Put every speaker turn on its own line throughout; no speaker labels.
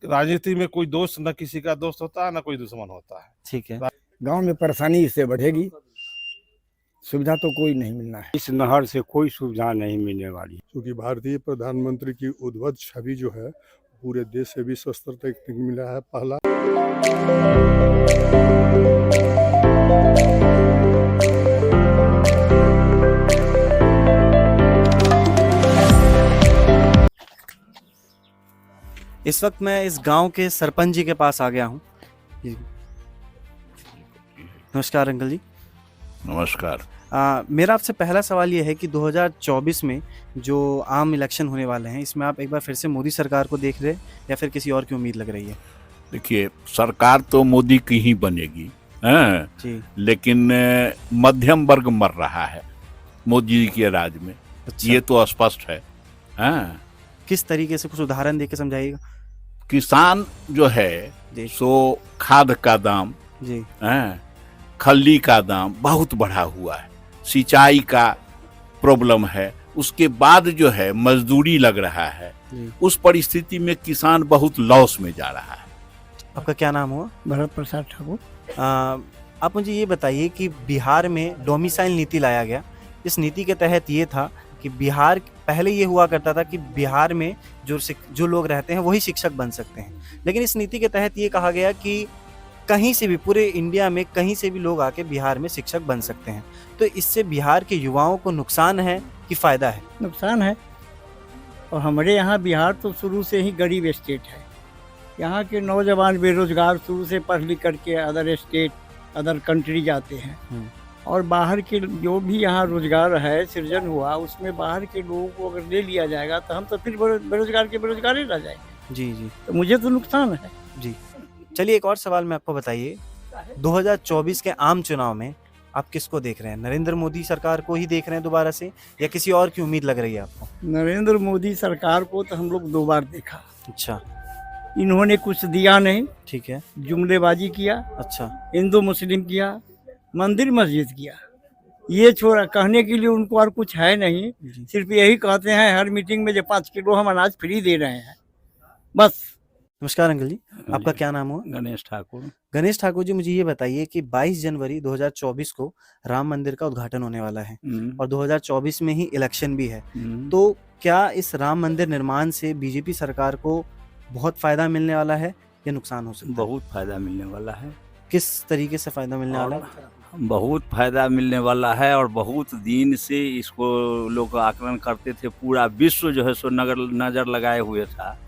राजनीति में कोई दोस्त न किसी का दोस्त होता है, न कोई दुश्मन होता है।
ठीक है।
गांव में परेशानी इससे बढ़ेगी, सुविधा तो कोई नहीं मिलना है।
इस नहर से कोई सुविधा नहीं मिलने वाली।
क्योंकि भारतीय प्रधानमंत्री की उद्भट छवि जो है पूरे देश से विश्व स्तर तक मिला है। पहला
इस वक्त मैं इस गांव के सरपंच जी के पास आ गया हूं। नमस्कार अंकल जी।
नमस्कार।
मेरा आपसे पहला सवाल ये है कि 2024 में जो आम इलेक्शन होने वाले हैं, इसमें आप एक बार फिर से मोदी सरकार को देख रहे हैं या फिर किसी और की उम्मीद लग रही है?
देखिए, सरकार तो मोदी की ही बनेगी, हैं?
जी।
लेकिन मध्यम वर्ग मर रहा है मोदी जी के राज में।
अच्छा।
ये तो स्पष्ट है। हैं?
किस तरीके से, कुछ उदाहरण देके समझाइएगा।
किसान जो है
जी।
सो खाद का दाम,
जी।
हैं? खल्ली का दाम बहुत बढ़ा हुआ है, सिंचाई का प्रॉब्लम है, उसके बाद जो है मजदूरी लग रहा है। उस परिस्थिति में किसान बहुत लॉस में जा रहा है।
आपका क्या नाम हुआ?
भरत प्रसाद ठाकुर।
आप मुझे ये बताइए कि बिहार में डोमिसाइल नीति लाया गया। इस नीति के तहत ये था कि बिहार, पहले ये हुआ करता था कि बिहार में जो लोग रहते हैं वही शिक्षक बन सकते हैं, लेकिन इस नीति के तहत ये कहा गया कि कहीं से भी, पूरे इंडिया में कहीं से भी लोग आके बिहार में शिक्षक बन सकते हैं। तो इससे बिहार के युवाओं को नुकसान है कि फायदा है?
नुकसान है। और हमारे यहाँ बिहार तो शुरू से ही गरीब स्टेट है। यहाँ के नौजवान बेरोजगार शुरू से पढ़ लिख करके अदर स्टेट, अदर कंट्री जाते हैं। और बाहर के जो भी यहाँ रोजगार है सृजन हुआ, उसमें बाहर के लोगों को अगर ले लिया जाएगा तो हम तो फिर बेरोजगार के बेरोजगार ही रह जाएंगे।
जी जी।
तो मुझे तो नुकसान है।
जी। चलिए, एक और सवाल मैं आपको बताइए, 2024 के आम चुनाव में आप किसको देख रहे हैं? नरेंद्र मोदी सरकार को ही देख रहे हैं दोबारा से, या किसी और की उम्मीद लग रही है आपको?
नरेंद्र मोदी सरकार को तो हम लोग 2 बार देखा।
अच्छा।
इन्होंने कुछ दिया नहीं।
ठीक है।
जुमलेबाजी किया।
अच्छा।
हिंदू मुस्लिम किया, मंदिर मस्जिद किया। ये छोड़ा, कहने के लिए उनको और कुछ है नहीं। सिर्फ यही कहते हैं हर मीटिंग में, जो 5 किलो हम अनाज फ्री दे रहे हैं, बस।
नमस्कार अंकल जी, आपका क्या नाम हुआ?
गणेश ठाकुर।
गणेश ठाकुर जी, मुझे ये बताइए कि 22 जनवरी 2024 को राम मंदिर का उद्घाटन होने वाला है और 2024 में ही इलेक्शन भी है। तो क्या इस राम मंदिर निर्माण से बीजेपी सरकार को बहुत फायदा मिलने वाला है या नुकसान हो सकता है?
बहुत फायदा मिलने वाला है।
किस तरीके से फायदा मिलने वाला है?
बहुत फायदा मिलने वाला है और बहुत दिन से इसको लोग आकलन करते थे। पूरा विश्व जो है सो नजर लगाए हुए था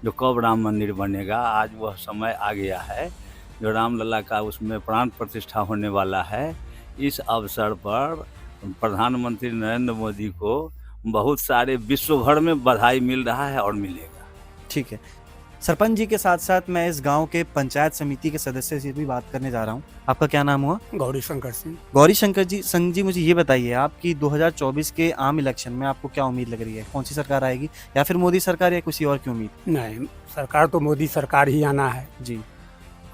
जो कब राम मंदिर बनेगा। आज वह समय आ गया है जो रामलला का उसमें प्राण प्रतिष्ठा होने वाला है। इस अवसर पर प्रधानमंत्री नरेंद्र मोदी को बहुत सारे विश्व भर में बधाई मिल रहा है और मिलेगा।
ठीक है। सरपंच जी के साथ साथ मैं इस गांव के पंचायत समिति के सदस्य से भी बात करने जा रहा हूं। आपका क्या नाम हुआ?
गौरी शंकर सिंह।
गौरी शंकर जी, संघ जी, मुझे ये बताइए, आपकी 2024 के आम इलेक्शन में आपको क्या उम्मीद लग रही है? कौन सी सरकार आएगी, या फिर मोदी सरकार या किसी और की उम्मीद?
नहीं, सरकार तो मोदी सरकार ही आना है
जी।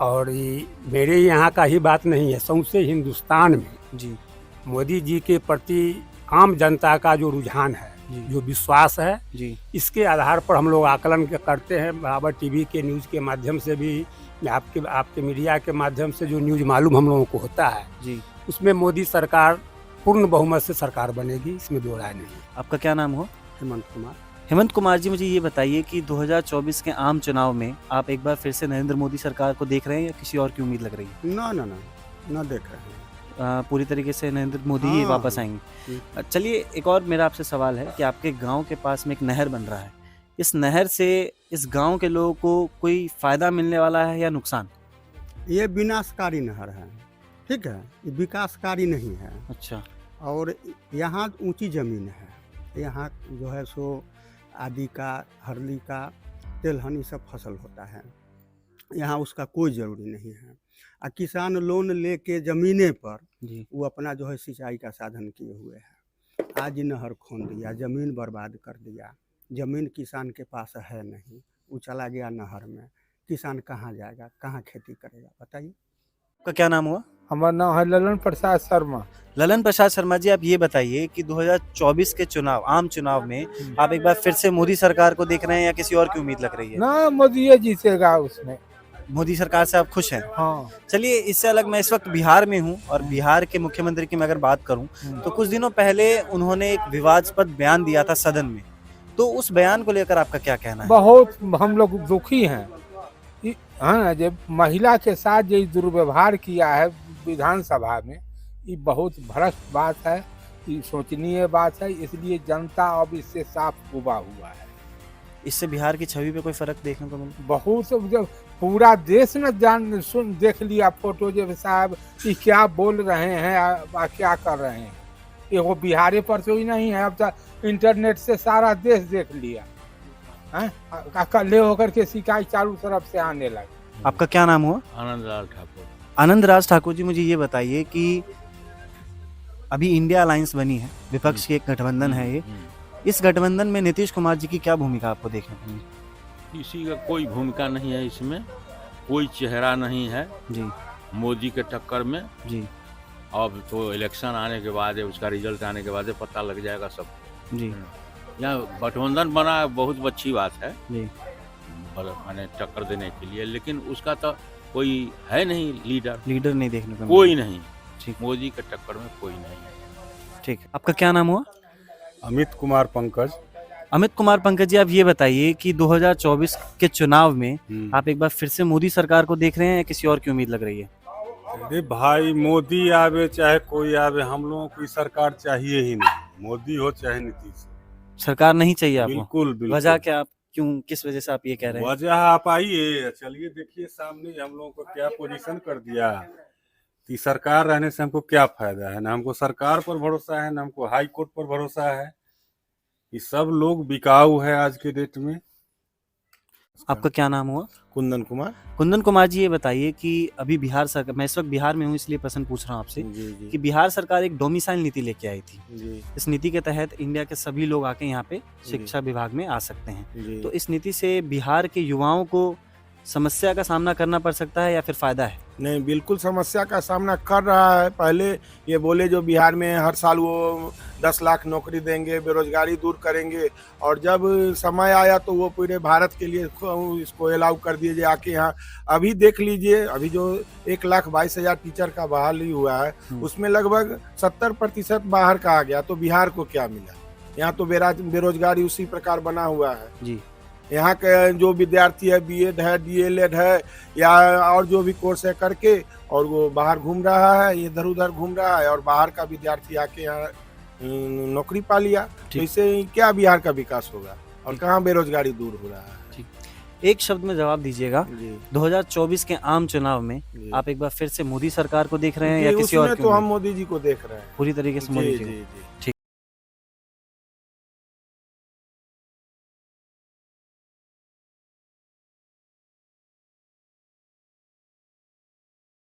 और ये मेरे यहाँ का ही बात नहीं है, सौंसे हिंदुस्तान में
जी
मोदी जी के प्रति आम जनता का जो रुझान है, जो विश्वास है
जी,
इसके आधार पर हम लोग आकलन करते हैं। बराबर टीवी के न्यूज़ के माध्यम से भी, आपके मीडिया के माध्यम से जो न्यूज़ मालूम हम लोगों को होता है
जी,
उसमें मोदी सरकार पूर्ण बहुमत से सरकार बनेगी, इसमें दो राय नहीं।
आपका क्या नाम हुआ?
हेमंत कुमार।
हेमंत कुमार जी, मुझे ये बताइए कि 2024 के आम चुनाव में आप एक बार फिर से नरेंद्र मोदी सरकार को देख रहे हैं या किसी और की उम्मीद लग रही है?
ना देख रहे हैं।
पूरी तरीके से नरेंद्र मोदी ही वापस आएंगे। चलिए, एक और मेरा आपसे सवाल है कि आपके गांव के पास में एक नहर बन रहा है। इस नहर से इस गांव के लोगों को कोई फायदा मिलने वाला है या नुकसान?
ये विनाशकारी नहर है, ठीक है, ये विकासकारी नहीं है।
अच्छा।
और यहाँ ऊंची ज़मीन है, यहाँ जो है सो आदि का, हरली का, तेलहन, ये सब फसल होता है। यहाँ उसका कोई ज़रूरी नहीं है। किसान लोन लेके ज़मीने पर वो अपना जो है सिंचाई का साधन किए हुए है। आज नहर खोद दिया, ज़मीन बर्बाद कर दिया। ज़मीन किसान के पास है नहीं, वो चला गया नहर में। किसान कहाँ जाएगा, कहाँ खेती करेगा, बताइए।
आपका क्या नाम हुआ?
हमारा नाम है ललन प्रसाद शर्मा।
ललन प्रसाद शर्मा जी, आप ये बताइए कि 2024 के चुनाव, आम चुनाव में आप एक बार फिर से मोदी सरकार को देख रहे हैं या किसी और की उम्मीद लग रही है?
ना, मोदी जीतेगा उसमें।
मोदी सरकार से आप खुश हैं?
हाँ।
चलिए, इससे अलग मैं इस वक्त बिहार में हूं और बिहार के मुख्यमंत्री की मैं अगर बात करूं तो कुछ दिनों पहले उन्होंने एक विवादास्पद बयान दिया था सदन में, तो उस बयान को लेकर आपका क्या कहना है?
बहुत हम लोग दुखी हैं। हाँ, जब महिला के साथ जो दुर्व्यवहार किया है विधानसभा में, ये बहुत भ्रष्ट बात है, ये शोचनीय बात है। इसलिए जनता अब इससे साफ उबा हुआ है।
इससे बिहार की छवि पे कोई फर्क देखने को मिला?
बहुत, जब पूरा देश न सुन देख लिया फोटो जब साहब कि क्या बोल रहे हैं, क्या कर रहे हैं। ये वो बिहारी पर तो ही नहीं है, अब तो इंटरनेट से सारा देश देख लिया है। अकेले होकर के शिकायत चारों तरफ से आने लगे।
आपका क्या नाम हुआ?
आनंदलाल ठाकुर।
आनंदराज ठाकुर जी, मुझे ये बताइए कि अभी इंडिया अलायंस बनी है, विपक्ष की एक गठबंधन है ये, इस गठबंधन में नीतीश कुमार जी की क्या भूमिका आपको देखने को मिली?
किसी का कोई भूमिका नहीं है इसमें, कोई चेहरा नहीं है
जी
मोदी के टक्कर में
जी
अब तो इलेक्शन आने के बाद उसका रिजल्ट आने के बाद पता लग जाएगा सब
जी
यहाँ गठबंधन बना बहुत अच्छी बात है
जी
मैंने टक्कर देने के लिए, लेकिन उसका तो कोई है नहीं
लीडर नहीं देखने को
कोई नहीं।
ठीक।
मोदी के टक्कर में कोई नहीं है।
ठीक। आपका क्या नाम हुआ?
अमित कुमार पंकज।
अमित कुमार पंकज जी, आप ये बताइए कि 2024 के चुनाव में आप एक बार फिर से मोदी सरकार को देख रहे हैं या किसी और की उम्मीद लग रही है?
अरे भाई, मोदी आवे चाहे कोई आवे, हम लोगों को सरकार चाहिए ही नहीं, मोदी हो चाहे नीतीश।
सरकार नहीं चाहिए आपको?
बिल्कुल बिल्कुल।
वजह क्या, आप क्यों, किस वजह से आप ये कह रहे हैं?
वजह आप आइए, चलिए देखिए सामने हम लोगों को क्या पोजीशन कर दिया। कि सरकार रहने से हमको क्या फायदा है? ना हमको सरकार पर भरोसा है, ना हमको हाई कोर्ट पर भरोसा है। ये सब लोग बिकाऊ है आज के डेट में।
आपका क्या नाम हुआ?
कुंदन कुमार।
कुंदन कुमार जी, ये बताइए कि अभी बिहार सरकार, मैं इस वक्त बिहार में हूँ इसलिए प्रश्न पूछ रहा हूँ आपसे कि बिहार सरकार एक डोमिसाइल नीति लेके आई थी। इस नीति के तहत इंडिया के सभी लोग आके यहाँ पे शिक्षा विभाग में आ सकते हैं, तो इस नीति से बिहार के युवाओं को समस्या का सामना करना पड़ सकता है या फिर फायदा है?
नहीं, बिल्कुल समस्या का सामना कर रहा है। पहले ये बोले जो बिहार में हर साल वो 10 लाख नौकरी देंगे, बेरोजगारी दूर करेंगे, और जब समय आया तो वो पूरे भारत के लिए इसको अलाउ कर दिए आके यहाँ। अभी देख लीजिए, अभी जो 1,22,000 टीचर का बहाली हुआ है, उसमें लगभग 70% बाहर का आ गया, तो बिहार को क्या मिला? यहाँ तो बेरोजगारी उसी प्रकार बना हुआ है
जी।
यहाँ के जो विद्यार्थी है, बीएड है, डीएलएड है, या और जो भी कोर्स है करके, और वो बाहर घूम रहा है, इधर उधर घूम रहा है, और बाहर का विद्यार्थी आके यहाँ नौकरी पा लिया, तो इससे क्या बिहार का विकास होगा और कहाँ बेरोजगारी दूर हो रहा है?
एक शब्द में जवाब दीजिएगा, 2024 के आम चुनाव में आप एक बार फिर से मोदी सरकार को देख रहे हैं या किसी और की?
तो हम मोदी जी को देख रहे हैं
पूरी तरीके से मोदी जी।
जी।